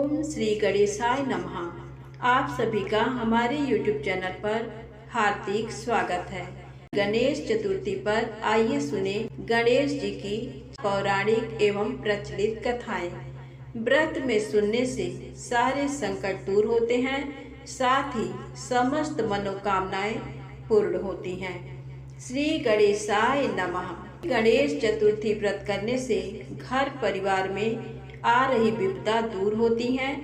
ओम श्री गणेशाय नमः। आप सभी का हमारे YouTube चैनल पर हार्दिक स्वागत है। गणेश चतुर्थी पर आइए सुने गणेश जी की पौराणिक एवं प्रचलित कथाएं। व्रत में सुनने से सारे संकट दूर होते हैं, साथ ही समस्त मनोकामनाएं पूर्ण होती हैं। श्री गणेशाय नमः। गणेश चतुर्थी व्रत करने से घर परिवार में आ रही विपदा दूर होती हैं,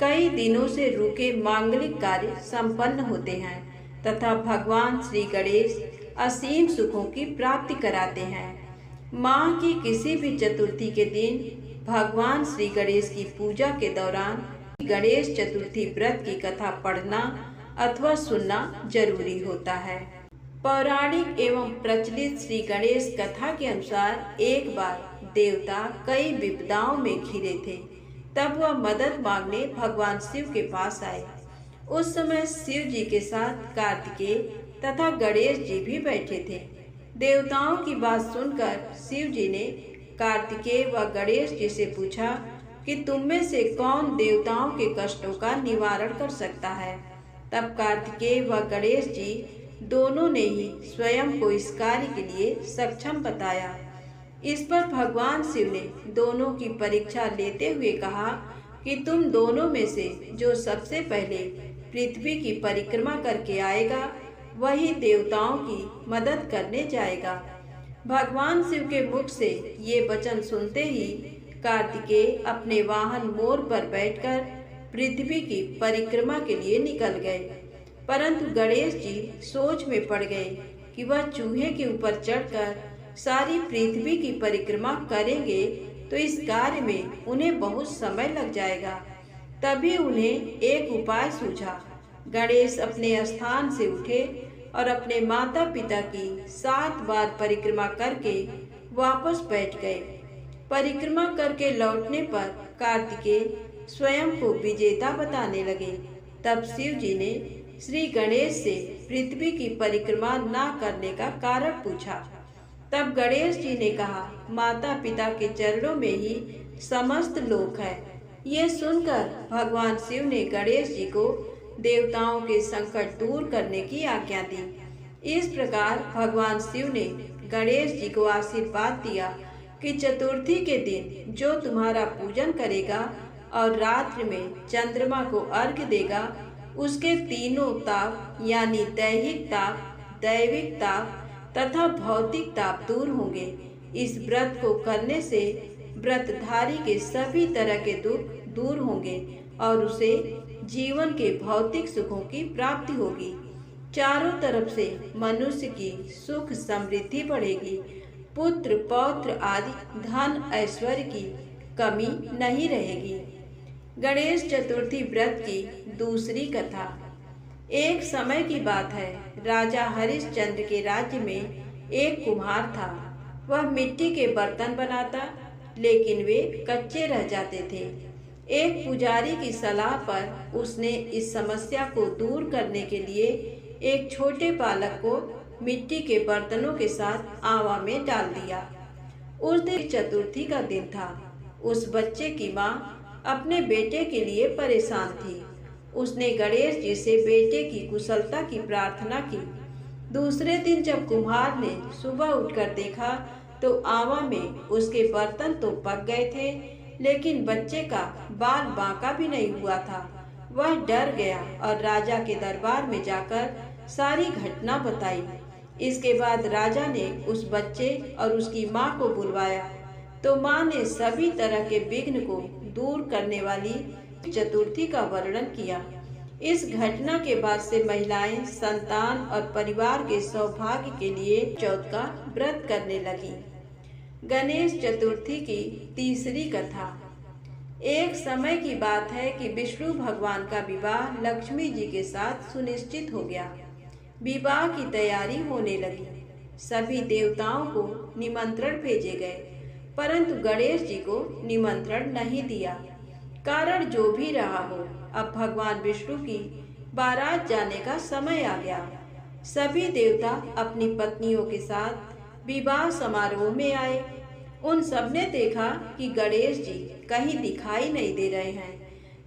कई दिनों से रुके मांगलिक कार्य संपन्न होते हैं तथा भगवान श्री गणेश असीम सुखों की प्राप्ति कराते हैं। माह की किसी भी चतुर्थी के दिन भगवान श्री गणेश की पूजा के दौरान गणेश चतुर्थी व्रत की कथा पढ़ना अथवा सुनना जरूरी होता है। पौराणिक एवं प्रचलित श्री गणेश कथा के अनुसार एक बार देवता कई विपदाओं में घिरे थे। तब वह मदद मांगने भगवान शिव के पास आए। उस समय शिव जी के साथ कार्तिकेय तथा गणेश जी भी बैठे थे। देवताओं की बात सुनकर शिव जी ने कार्तिकेय व गणेश जी से पूछा कि तुम में से कौन देवताओं के कष्टों का निवारण कर सकता है। तब कार्तिकेय व गणेश जी दोनों ने ही स्वयं को इस कार्य के लिए सक्षम बताया। इस पर भगवान शिव ने दोनों की परीक्षा लेते हुए कहा कि तुम दोनों में से जो सबसे पहले पृथ्वी की परिक्रमा करके आएगा वही देवताओं की मदद करने जाएगा। भगवान शिव के मुख से ये वचन सुनते ही कार्तिकेय अपने वाहन मोर पर बैठकर पृथ्वी की परिक्रमा के लिए निकल गए। परंतु गणेश जी सोच में पड़ गए कि वह चूहे के ऊपर चढ़कर सारी पृथ्वी की परिक्रमा करेंगे तो इस कार्य में उन्हें बहुत समय लग जाएगा। तभी उन्हें एक उपाय सूझा। गणेश अपने स्थान से उठे और अपने माता पिता की 7 बार परिक्रमा करके वापस बैठ गए। परिक्रमा करके लौटने पर कार्तिकेय स्वयं को विजेता बताने लगे। तब शिव जी ने श्री गणेश से पृथ्वी की परिक्रमा ना करने का कारण पूछा। तब गणेश जी ने कहा, माता पिता के चरणों में ही समस्त लोक है। ये सुनकर भगवान शिव ने गणेश जी को देवताओं के संकट दूर करने की आज्ञा दी। इस प्रकार भगवान शिव ने गणेश जी को आशीर्वाद दिया कि चतुर्थी के दिन जो तुम्हारा पूजन करेगा और रात्रि में चंद्रमा को अर्घ्य देगा उसके तीनों ताप यानी दैहिक ताप, दैविक ताप तथा भौतिक ताप दूर होंगे। इस व्रत को करने से व्रतधारी के सभी तरह के दुख दूर होंगे और उसे जीवन के भौतिक सुखों की प्राप्ति होगी। चारों तरफ से मनुष्य की सुख समृद्धि बढ़ेगी। पुत्र पौत्र आदि धन ऐश्वर्य की कमी नहीं रहेगी। गणेश चतुर्थी व्रत की दूसरी कथा। एक समय की बात है, राजा हरिश्चंद्र के राज्य में एक कुम्हार था। वह मिट्टी के बर्तन बनाता, लेकिन वे कच्चे रह जाते थे। एक पुजारी की सलाह पर उसने इस समस्या को दूर करने के लिए एक छोटे बालक को मिट्टी के बर्तनों के साथ आवा में डाल दिया। उस दिन चतुर्थी का दिन था। उस बच्चे की माँ अपने बेटे के लिए परेशान थी। उसने गणेश जी से बेटे की कुशलता की प्रार्थना की। दूसरे दिन जब कुम्हार ने सुबह उठकर देखा तो आवा में उसके बर्तन तो पक गए थे, लेकिन बच्चे का बाल बांका भी नहीं हुआ था। वह डर गया और राजा के दरबार में जाकर सारी घटना बताई। इसके बाद राजा ने उस बच्चे और उसकी माँ को बुलवाया तो माँ ने सभी तरह के विघ्न को दूर करने वाली चतुर्थी का वर्णन किया। इस घटना के बाद से महिलाएं संतान और परिवार के सौभाग्य के लिए चौथ का व्रत करने लगी। गणेश चतुर्थी की तीसरी कथा। एक समय की बात है कि विष्णु भगवान का विवाह लक्ष्मी जी के साथ सुनिश्चित हो गया। विवाह की तैयारी होने लगी। सभी देवताओं को निमंत्रण भेजे गए, परंतु गणेश जी को निमंत्रण नहीं दिया। कारण जो भी रहा हो, अब भगवान विष्णु की बारात जाने का समय आ गया। सभी देवता अपनी पत्नियों के साथ विवाह समारोह में आए। उन सब ने देखा कि गणेश जी कहीं दिखाई नहीं दे रहे हैं।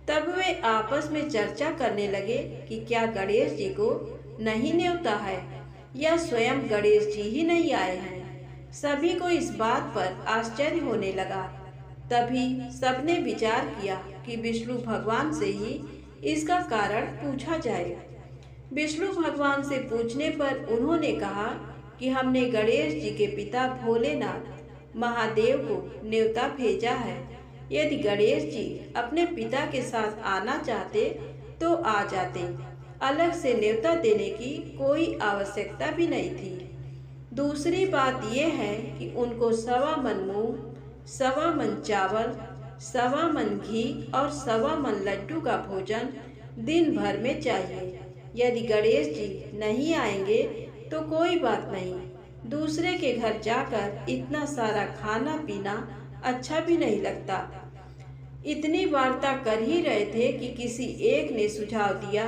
तब वे आपस में चर्चा करने लगे कि क्या गणेश जी को नहीं न्योता है या स्वयं गणेश जी ही नहीं आए हैं। सभी को इस बात पर आश्चर्य होने लगा। तभी सबने विचार किया कि विष्णु भगवान से ही इसका कारण पूछा जाए। विष्णु भगवान से पूछने पर उन्होंने कहा कि हमने गणेश जी के पिता भोलेनाथ महादेव को न्योता भेजा है। यदि गणेश जी अपने पिता के साथ आना चाहते तो आ जाते, अलग से न्योता देने की कोई आवश्यकता भी नहीं थी। दूसरी बात यह है कि उनको 1.25 मन मूंग, 1.25 मन चावल, 1.25 मन घी और 1.25 मन लड्डू का भोजन दिन भर में चाहिए। यदि गणेश जी नहीं आएंगे तो कोई बात नहीं, दूसरे के घर जाकर इतना सारा खाना पीना अच्छा भी नहीं लगता। इतनी वार्ता कर ही रहे थे कि किसी एक ने सुझाव दिया,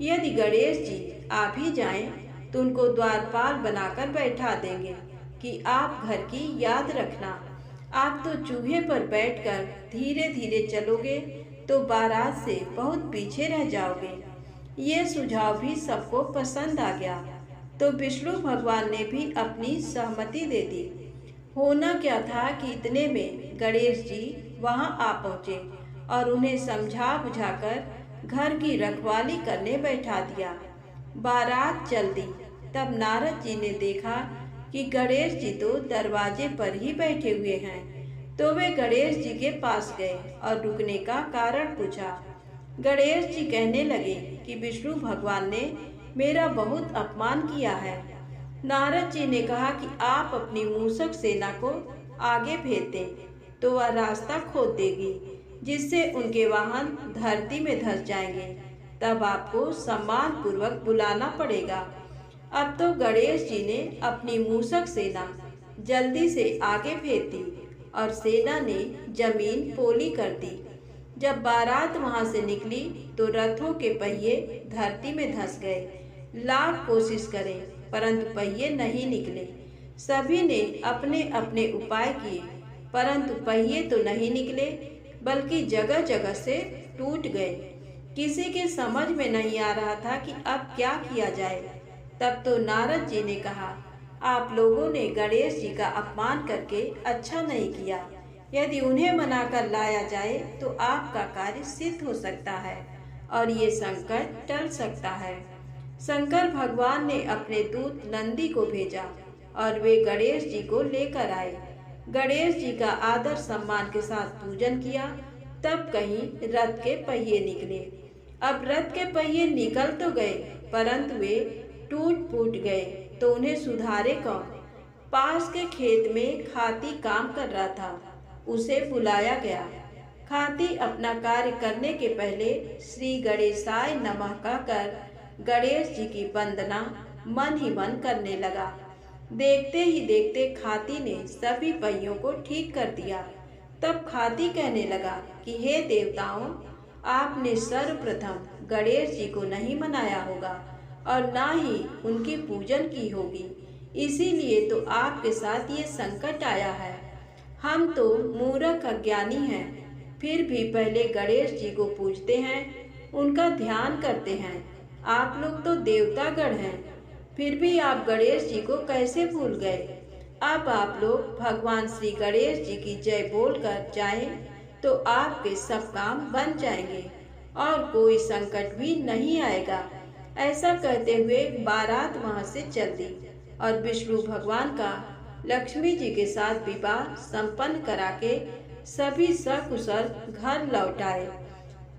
यदि गणेश जी आ भी जाएं तो उनको द्वारपाल बनाकर बैठा देंगे कि आप घर की याद रखना। आप तो चूहे पर बैठकर धीरे धीरे चलोगे तो बारात से बहुत पीछे रह जाओगे। ये सुझाव भी सबको पसंद आ गया तो विष्णु भगवान ने भी अपनी सहमति दे दी। होना क्या था कि इतने में गणेश जी वहां आ पहुंचे और उन्हें समझा बुझाकर घर की रखवाली करने बैठा दिया। बारात चल दी। तब नारद जी ने देखा कि गणेश जी तो दरवाजे पर ही बैठे हुए हैं, तो वे गणेश जी के पास गए और रुकने का कारण पूछा। गणेश जी कहने लगे कि विष्णु भगवान ने मेरा बहुत अपमान किया है। नारद जी ने कहा कि आप अपनी मूषक सेना को आगे भेज दें तो वह रास्ता खोद देगी, जिससे उनके वाहन धरती में धंस जाएंगे। तब आपको सम्मान पूर्वक बुलाना पड़ेगा। अब तो गणेश जी ने अपनी मूषक सेना जल्दी से आगे भेज दी और सेना ने जमीन पोली कर दी। जब बारात वहां से निकली तो रथों के पहिए धरती में धंस गए। लाख कोशिश करें परंतु पहिए नहीं निकले। सभी ने अपने अपने उपाय किए परंतु पहिए तो नहीं निकले, बल्कि जगह जगह से टूट गए। किसी के समझ में नहीं आ रहा था कि अब क्या किया जाए। तब तो नारद जी ने कहा, आप लोगों ने गणेश जी का अपमान करके अच्छा नहीं किया। यदि उन्हें मनाकर लाया जाए तो आपका कार्य सिद्ध हो सकता है और ये संकट टल सकता है। शंकर भगवान ने अपने दूत नंदी को भेजा और वे गणेश जी को लेकर आए। गणेश जी का आदर सम्मान के साथ पूजन किया। तब कहीं रथ के पहिए निकले। अब रथ के पहिए निकल तो गए परंतु वे टूट फूट गए तो उन्हें सुधारे कौन। पास के खेत में खाती काम कर रहा था, उसे बुलाया गया। खाती अपना कार्य करने के पहले श्री गणेशाय नमः कहकर गणेश जी की वंदना मन ही मन करने लगा। देखते ही देखते खाती ने सभी पहियों को ठीक कर दिया। तब खाती कहने लगा कि हे देवताओं, आपने सर्वप्रथम गणेश जी को नहीं मनाया होगा और ना ही उनकी पूजन की होगी, इसीलिए तो आपके साथ ये संकट आया है। हम तो मूर्ख अज्ञानी हैं, फिर भी पहले गणेश जी को पूजते हैं, उनका ध्यान करते हैं। आप लोग तो देवतागण हैं, फिर भी आप गणेश जी को कैसे भूल गए। अब आप लोग भगवान श्री गणेश जी की जय बोलकर जाएं तो आपके सब काम बन जाएंगे और कोई संकट भी नहीं आएगा। ऐसा कहते हुए बारात वहां से चल दी और विष्णु भगवान का लक्ष्मी जी के साथ विवाह संपन्न करा के सभी सकुशल घर लौट आए।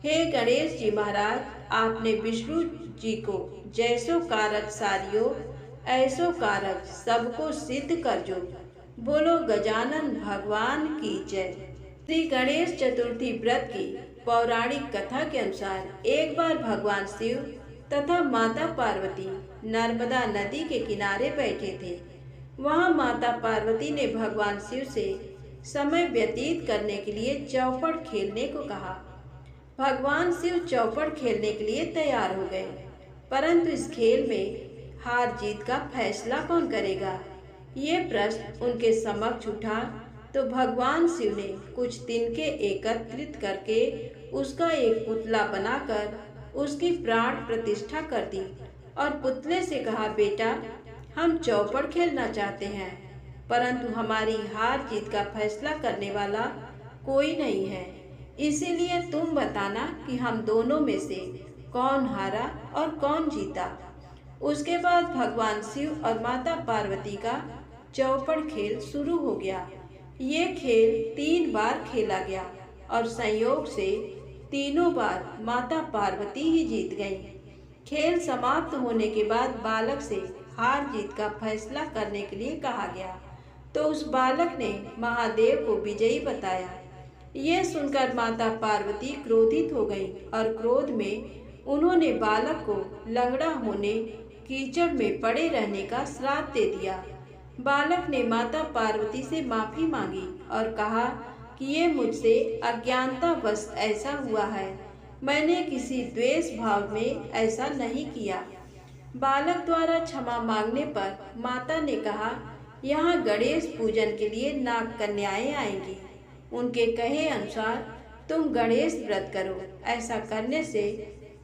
हे गणेश जी महाराज, आपने विष्णु जी को जैसो कारज सारियो ऐसो कारज सबको सिद्ध कर जो। बोलो गजानन भगवान की जय। श्री गणेश चतुर्थी व्रत की पौराणिक कथा के अनुसार एक बार भगवान शिव तथा माता पार्वती नर्मदा नदी के किनारे बैठे थे। वहां माता पार्वती ने भगवान शिव से समय व्यतीत करने के लिए चौपड़ खेलने को कहा। भगवान शिव चौपड़ खेलने के लिए तैयार हो गए, परंतु इस खेल में हार जीत का फैसला कौन करेगा, ये प्रश्न उनके समक्ष उठा। तो भगवान शिव ने कुछ तिनके एकत्रित करके उसका एक पुतला बनाकर उसकी प्राण प्रतिष्ठा कर दी और पुतले से कहा, बेटा, हम चौपड़ खेलना चाहते हैं, परंतु हमारी हार जीत का फैसला करने वाला कोई नहीं है, इसीलिए तुम बताना कि हम दोनों में से कौन हारा और कौन जीता। उसके बाद भगवान शिव और माता पार्वती का चौपड़ खेल शुरू हो गया। ये खेल 3 बार खेला गया और संयोग से तीनों बार माता पार्वती ही जीत गईं। खेल समाप्त होने के बाद बालक से हार जीत का फैसला करने के लिए कहा गया, तो उस बालक ने महादेव को विजयी बताया। ये सुनकर माता पार्वती क्रोधित हो गईं और क्रोध में उन्होंने बालक को लंगड़ा होने, कीचड़ में पड़े रहने का श्राप दे दिया। बालक ने माता पार्वती से माफी मांगी और कहा कि ये मुझसे अज्ञानतावश ऐसा हुआ है, मैंने किसी द्वेष भाव में ऐसा नहीं किया। बालक द्वारा क्षमा मांगने पर माता ने कहा, यहाँ गणेश पूजन के लिए नाग कन्याएं आएंगी, उनके कहे अनुसार तुम गणेश व्रत करो, ऐसा करने से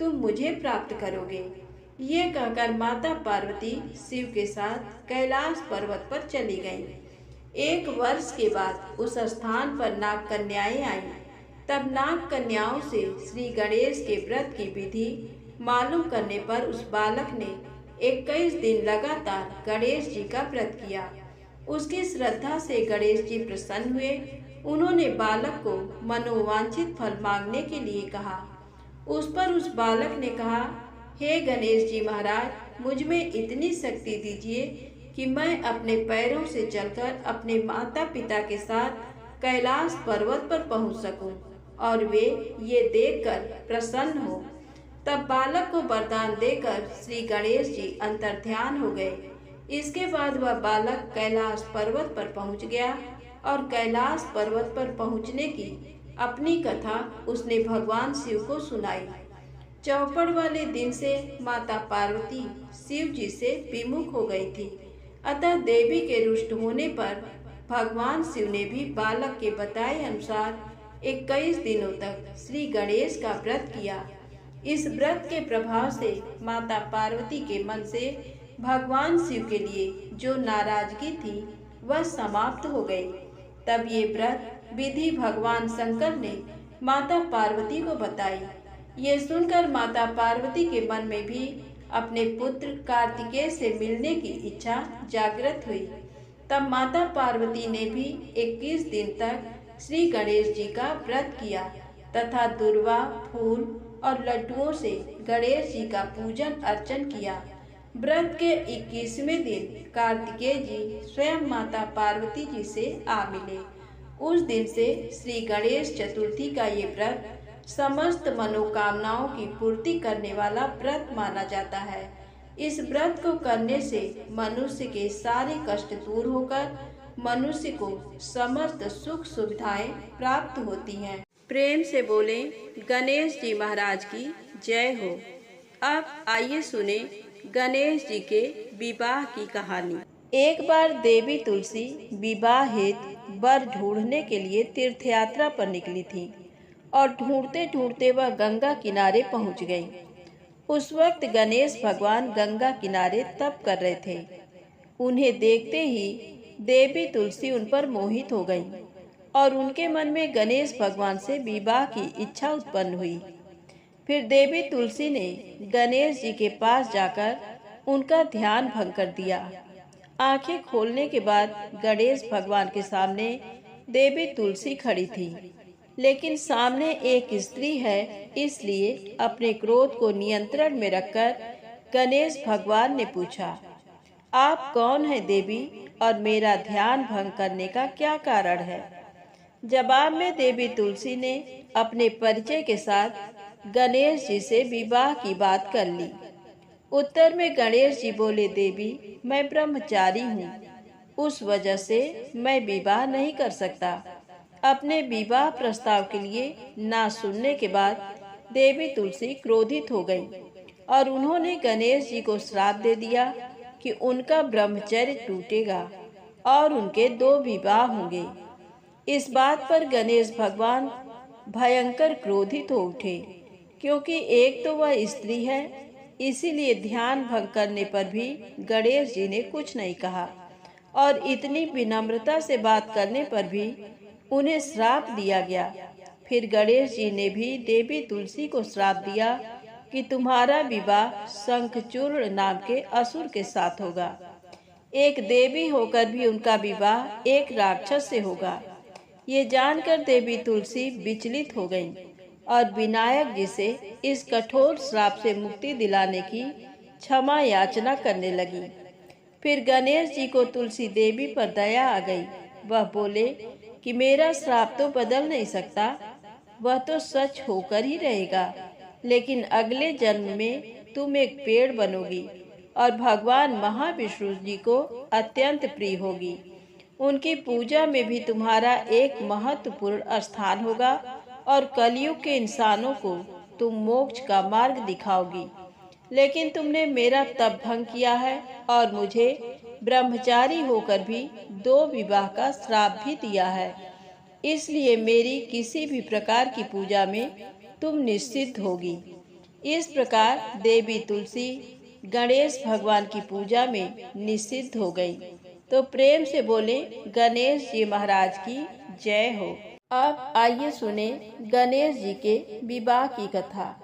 तुम मुझे प्राप्त करोगे। ये कहकर माता पार्वती शिव के साथ कैलाश पर्वत पर चली गईं। 1 वर्ष के बाद उस स्थान पर नाग कन्याएं आईं। तब नाग कन्याओं से श्री गणेश के व्रत की विधि मालूम करने पर उस बालक ने 21 दिन लगातार गणेश जी का व्रत किया। उसकी श्रद्धा से गणेश जी प्रसन्न हुए। उन्होंने बालक को मनोवांछित फल मांगने के लिए कहा। उस पर उस बालक ने कहा, हे गणेश जी महाराज, मुझ में इतनी शक्ति दीजिए कि मैं अपने पैरों से चलकर अपने माता पिता के साथ कैलाश पर्वत पर पहुंच सकूं और वे ये देखकर प्रसन्न हो। तब बालक को वरदान देकर श्री गणेश जी अंतर्ध्यान हो गए। इसके बाद वह बालक कैलाश पर्वत पर पहुंच गया और कैलाश पर्वत पर पहुंचने की अपनी कथा उसने भगवान शिव को सुनाई। चौपड़ वाले दिन से माता पार्वती शिव जी से विमुख हो गई थी, अतः देवी के रुष्ट होने पर भगवान शिव ने भी बालक के बताए अनुसार 21 दिनों तक श्री गणेश का व्रत किया। इस व्रत के प्रभाव से माता पार्वती के मन से भगवान शिव के लिए जो नाराजगी थी वह समाप्त हो गई। तब ये व्रत विधि भगवान शंकर ने माता पार्वती को बताई। ये सुनकर माता पार्वती के मन में भी अपने पुत्र कार्तिकेय से मिलने की इच्छा जागृत हुई। तब माता पार्वती ने भी 21 दिन तक श्री गणेश जी का व्रत किया तथा दुर्वा, फूल और लड्डुओं से गणेश जी का पूजन अर्चन किया। व्रत के 21वें दिन कार्तिकेय जी स्वयं माता पार्वती जी से आ मिले। उस दिन से श्री गणेश चतुर्थी का ये व्रत समस्त मनोकामनाओं की पूर्ति करने वाला व्रत माना जाता है। इस व्रत को करने से मनुष्य के सारे कष्ट दूर होकर मनुष्य को समस्त सुख सुविधाएं प्राप्त होती हैं। प्रेम से बोले गणेश जी महाराज की जय हो। अब आइए सुने गणेश जी के विवाह की कहानी। एक बार देवी तुलसी विवाह हेतु वर ढूंढने के लिए तीर्थ यात्रा पर निकली थी और ढूंढते ढूंढते वह गंगा किनारे पहुंच गई। उस वक्त गणेश भगवान गंगा किनारे तप कर रहे थे। उन्हें देखते ही देवी तुलसी उन पर मोहित हो गई और उनके मन में गणेश भगवान से विवाह की इच्छा उत्पन्न हुई। फिर देवी तुलसी ने गणेश जी के पास जाकर उनका ध्यान भंग कर दिया। आंखें खोलने के बाद गणेश भगवान के सामने देवी तुलसी खड़ी थी, लेकिन सामने एक स्त्री है, इसलिए अपने क्रोध को नियंत्रण में रखकर गणेश भगवान ने पूछा, आप कौन है देवी और मेरा ध्यान भंग करने का क्या कारण है? जवाब में देवी तुलसी ने अपने परिचय के साथ गणेश जी से विवाह की बात कर ली। उत्तर में गणेश जी बोले, देवी मैं ब्रह्मचारी हूँ, उस वजह से मैं विवाह नहीं कर सकता। अपने विवाह प्रस्ताव के लिए ना सुनने के बाद देवी तुलसी क्रोधित हो गई और उन्होंने गणेश जी को श्राप दे दिया कि उनका ब्रह्मचर्य टूटेगा और उनके 2 विवाह होंगे। इस बात पर गणेश भगवान भयंकर क्रोधित हो उठे, क्योंकि एक तो वह स्त्री है। इसीलिए ध्यान भंग करने पर भी गणेश जी ने कुछ नहीं कहा और इतनी विनम्रता से बात करने पर भी उन्हें श्राप दिया गया। फिर गणेश जी ने भी देवी तुलसी को श्राप दिया कि तुम्हारा विवाह शंखचूर्ण नाम के असुर के साथ होगा। एक देवी होकर भी उनका विवाह एक राक्षस से होगा। ये जानकर देवी तुलसी विचलित हो गईं और विनायक जी से इस कठोर श्राप से मुक्ति दिलाने की क्षमा याचना करने लगी। फिर गणेश जी को तुलसी देवी पर दया आ गई। वह बोले कि मेरा श्राप तो बदल नहीं सकता, वह तो सच होकर ही रहेगा, लेकिन अगले जन्म में तुम एक पेड़ बनोगी और भगवान महाविष्णु जी को अत्यंत प्रिय होगी। उनकी पूजा में भी तुम्हारा एक महत्वपूर्ण स्थान होगा और कलयुग के इंसानों को तुम मोक्ष का मार्ग दिखाओगी। लेकिन तुमने मेरा तप भंग किया है और मुझे ब्रह्मचारी होकर भी 2 विवाह का श्राप भी दिया है। इसलिए मेरी किसी भी प्रकार की पूजा में तुम निषिद्ध होगी। इस प्रकार देवी तुलसी गणेश भगवान की पूजा में निषिद्ध हो गई। तो प्रेम से बोले गणेश जी महाराज की जय हो। अब आइए सुने गणेश जी के विवाह की कथा।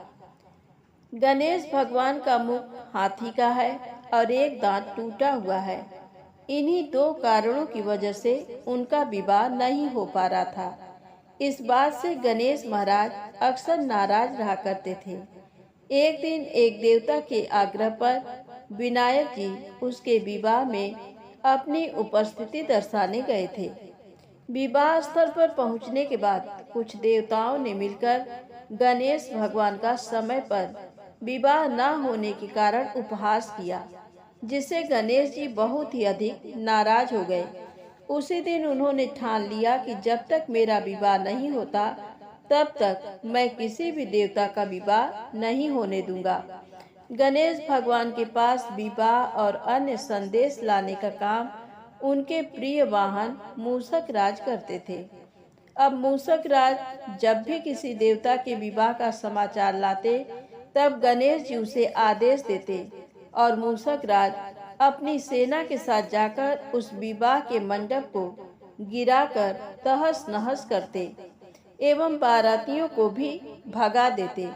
गणेश भगवान का मुख हाथी का है और एक दांत टूटा हुआ है। इन्हीं 2 कारणों की वजह से उनका विवाह नहीं हो पा रहा था। इस बात से गणेश महाराज अक्सर नाराज रहा करते थे। एक दिन एक देवता के आग्रह पर विनायक जी उसके विवाह में अपनी उपस्थिति दर्शाने गए थे। विवाह स्थल पर पहुंचने के बाद कुछ देवताओं ने मिलकर गणेश भगवान का समय पर विवाह न होने के कारण उपहास किया, जिससे गणेश जी बहुत ही अधिक नाराज हो गए। उसी दिन उन्होंने ठान लिया कि जब तक मेरा विवाह नहीं होता तब तक मैं किसी भी देवता का विवाह नहीं होने दूंगा। गणेश भगवान के पास विवाह और अन्य संदेश लाने का काम उनके प्रिय वाहन मूषक राज करते थे। अब मूषक राज जब भी किसी देवता के विवाह का समाचार लाते तब गणेश जी उसे आदेश देते और मूषक राज अपनी सेना के साथ जाकर उस विवाह के मंडप को गिराकर तहस नहस करते एवं बारातियों को भी भगा देते।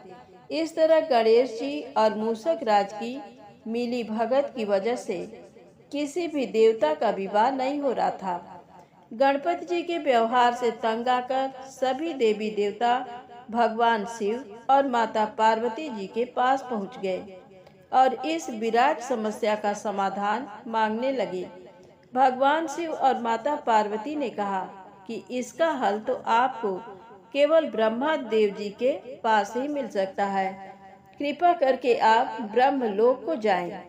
इस तरह गणेश जी और मूषक राज की मिली भगत की वजह से किसी भी देवता का विवाह नहीं हो रहा था। गणपति जी के व्यवहार से तंग आकर सभी देवी देवता भगवान शिव और माता पार्वती जी के पास पहुंच गए और इस विराट समस्या का समाधान मांगने लगे। भगवान शिव और माता पार्वती ने कहा कि इसका हल तो आपको केवल ब्रह्मा देव जी के पास ही मिल सकता है। कृपा करके आप ब्रह्मलोक को जाएं।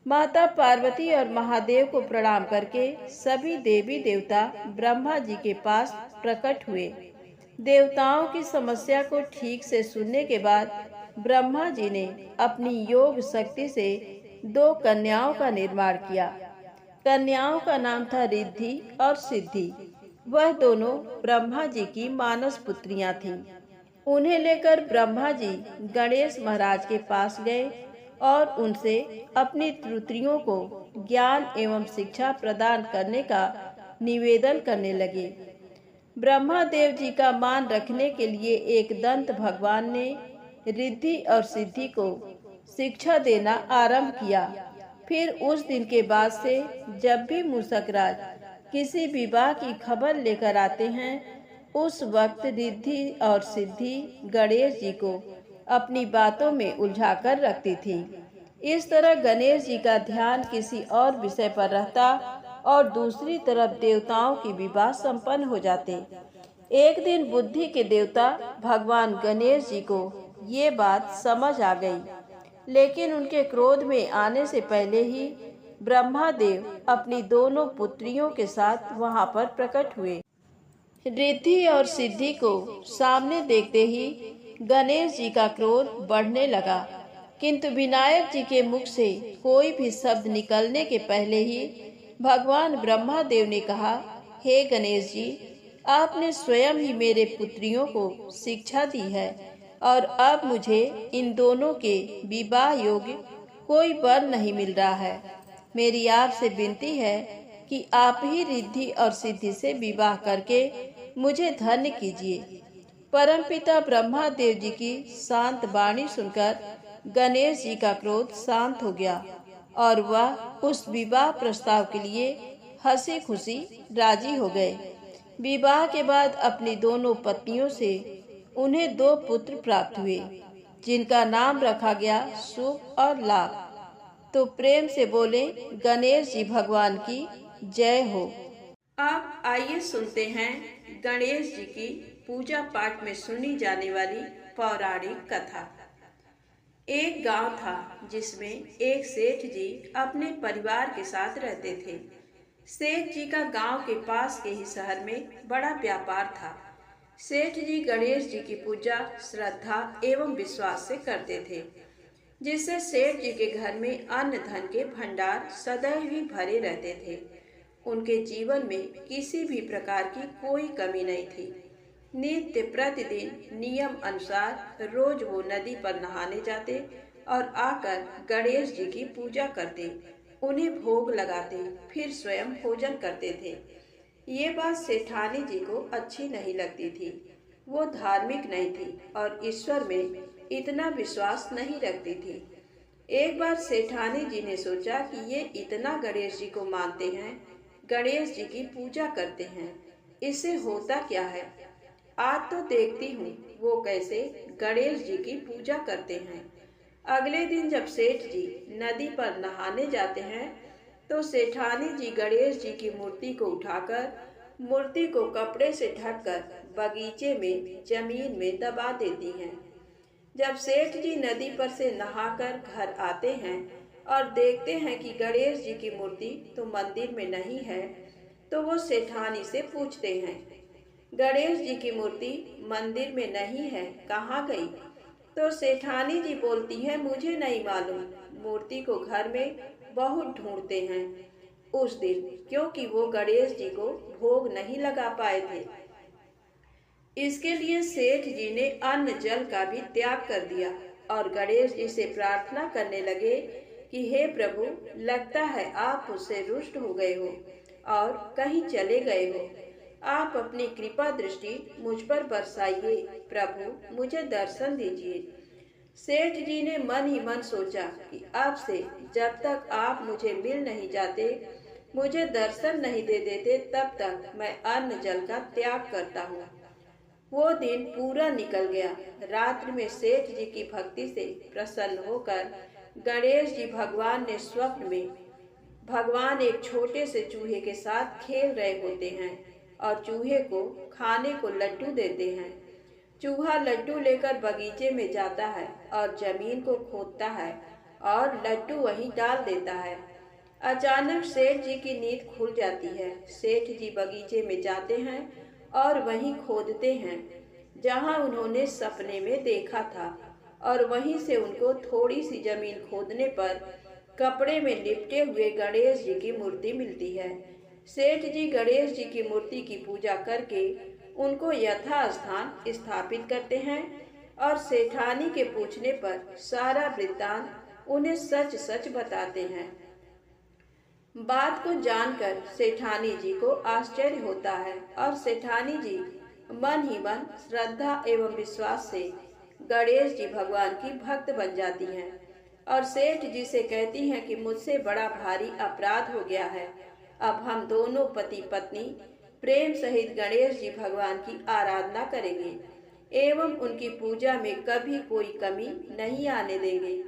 माता पार्वती और महादेव को प्रणाम करके सभी देवी देवता ब्रह्मा जी के पास प्रकट हुए। देवताओं की समस्या को ठीक से सुनने के बाद ब्रह्मा जी ने अपनी योग शक्ति से 2 कन्याओं का निर्माण किया। कन्याओं का नाम था रिद्धि और सिद्धि। वह दोनों ब्रह्मा जी की मानस पुत्रियां थीं। उन्हें लेकर ब्रह्मा जी गणेश महाराज के पास गए और उनसे अपनी पुत्रियों को ज्ञान एवं शिक्षा प्रदान करने का निवेदन करने लगे। ब्रह्मा देव जी का मान रखने के लिए एक दंत भगवान ने रिद्धि और सिद्धि को शिक्षा देना आरंभ किया। फिर उस दिन के बाद से जब भी मूषक राज किसी विवाह की खबर लेकर आते हैं, उस वक्त रिद्धि और सिद्धि गणेश जी को अपनी बातों में उलझाकर रखती थी। इस तरह गणेश जी का ध्यान किसी और विषय पर रहता और दूसरी तरफ देवताओं की विवाह संपन्न हो जाते। एक दिन बुद्धि के देवता भगवान गणेश जी को ये बात समझ आ गई, लेकिन उनके क्रोध में आने से पहले ही ब्रह्मा देव अपनी दोनों पुत्रियों के साथ वहां पर प्रकट हुए। रिद्धि और सिद्धि को सामने देखते ही गणेश जी का क्रोध बढ़ने लगा, किंतु विनायक जी के मुख से कोई भी शब्द निकलने के पहले ही भगवान ब्रह्मा देव ने कहा, हे गणेश जी, आपने स्वयं ही मेरे पुत्रियों को शिक्षा दी है और अब मुझे इन दोनों के विवाह योग्य कोई वर नहीं मिल रहा है। मेरी आपसे विनती है कि आप ही रिद्धि और सिद्धि से विवाह करके मुझे धन्य कीजिए। परमपिता ब्रह्मा देव जी की शांत वाणी सुनकर गणेश जी का क्रोध शांत हो गया और वह उस विवाह प्रस्ताव के लिए हंसी खुशी राजी हो गए। विवाह के बाद अपनी दोनों पत्नियों से उन्हें 2 पुत्र प्राप्त हुए, जिनका नाम रखा गया शुभ और लाभ। तो प्रेम से बोले गणेश जी भगवान की जय हो। अब आइए सुनते हैं गणेश जी की पूजा पाठ में सुनी जाने वाली पौराणिक कथा। एक गांव था जिसमें एक सेठ जी अपने परिवार के साथ रहते थे। सेठ जी का गांव के पास के ही शहर में बड़ा व्यापार था। सेठ जी गणेश जी की पूजा श्रद्धा एवं विश्वास से करते थे, जिससे सेठ जी के घर में अन्न धन के भंडार सदैव ही भरे रहते थे। उनके जीवन में किसी भी प्रकार की कोई कमी नहीं थी। नित्य प्रतिदिन नियम अनुसार रोज वो नदी पर नहाने जाते और आकर गणेश जी की पूजा करते, उन्हें भोग लगाते, फिर स्वयं भोजन करते थे। ये बात सेठानी जी को अच्छी नहीं लगती थी। वो धार्मिक नहीं थी और ईश्वर में इतना विश्वास नहीं रखती थी। एक बार सेठानी जी ने सोचा कि ये इतना गणेश जी को मानते हैं, गणेश जी की पूजा करते हैं, इससे होता क्या है, आज तो देखती हूँ वो कैसे गणेश जी की पूजा करते हैं। अगले दिन जब सेठ जी नदी पर नहाने जाते हैं तो सेठानी जी गणेश जी की मूर्ति को उठाकर मूर्ति को कपड़े से ढककर बगीचे में जमीन में दबा देती हैं। जब सेठ जी नदी पर से नहाकर घर आते हैं और देखते हैं कि गणेश जी की मूर्ति तो मंदिर में नहीं है, तो वो सेठानी से पूछते हैं, गणेश जी की मूर्ति मंदिर में नहीं है, कहाँ गई? तो सेठानी जी बोलती है, मुझे नहीं मालूम, मूर्ति को घर में बहुत ढूंढते हैं उस दिन, क्योंकि वो गणेश जी को भोग नहीं लगा पाए थे। इसके लिए सेठ जी ने अन्न जल का भी त्याग कर दिया और गणेश जी से प्रार्थना करने लगे कि हे प्रभु, लगता है आप मुझसे रुष्ट हो गए हो और कहीं चले गए हो। आप अपनी कृपा दृष्टि मुझ पर बरसाइए प्रभु, मुझे दर्शन दीजिए। सेठ जी ने मन ही मन सोचा कि अब से जब तक आप मुझे मिल नहीं जाते, मुझे दर्शन नहीं दे देते, तब तक मैं अन्न जल का त्याग करता हूँ। वो दिन पूरा निकल गया। रात्रि में सेठ जी की भक्ति से प्रसन्न होकर गणेश जी भगवान ने स्वप्न में भगवान एक छोटे से चूहे के साथ खेल रहे होते हैं और चूहे को खाने को लड्डू देते हैं। चूहा लड्डू लेकर बगीचे में जाता है और जमीन को खोदता है और लड्डू वहीं डाल देता है। अचानक सेठ जी की नींद खुल जाती है। सेठ जी बगीचे में जाते हैं और वहीं खोदते हैं जहां उन्होंने सपने में देखा था, और वहीं से उनको थोड़ी सी जमीन खोदने पर कपड़े में लिपटे हुए गणेश जी की मूर्ति मिलती है। सेठ जी गणेश जी की मूर्ति की पूजा करके उनको यथास्थान स्थापित करते हैं और सेठानी के पूछने पर सारा वृत्तांत उन्हें सच सच बताते हैं। बात को जानकर सेठानी जी को आश्चर्य होता है और सेठानी जी मन ही मन श्रद्धा एवं विश्वास से गणेश जी भगवान की भक्त बन जाती हैं और सेठ जी से कहती हैं कि मुझसे बड़ा भारी अपराध हो गया है। अब हम दोनों पति पत्नी प्रेम सहित गणेश जी भगवान की आराधना करेंगे एवं उनकी पूजा में कभी कोई कमी नहीं आने देंगे।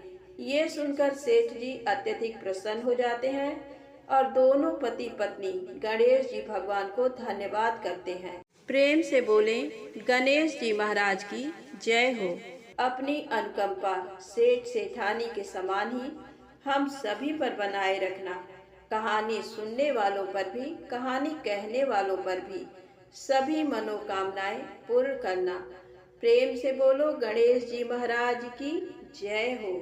ये सुनकर सेठ जी अत्यधिक प्रसन्न हो जाते हैं और दोनों पति पत्नी गणेश जी भगवान को धन्यवाद करते हैं। प्रेम से बोले गणेश जी महाराज की जय हो। अपनी अनुकंपा सेठ सेठानी के समान ही हम सभी पर बनाए रखना। कहानी सुनने वालों पर भी, कहानी कहने वालों पर भी सभी मनोकामनाएं पूर्ण करना। प्रेम से बोलो गणेश जी महाराज की जय हो।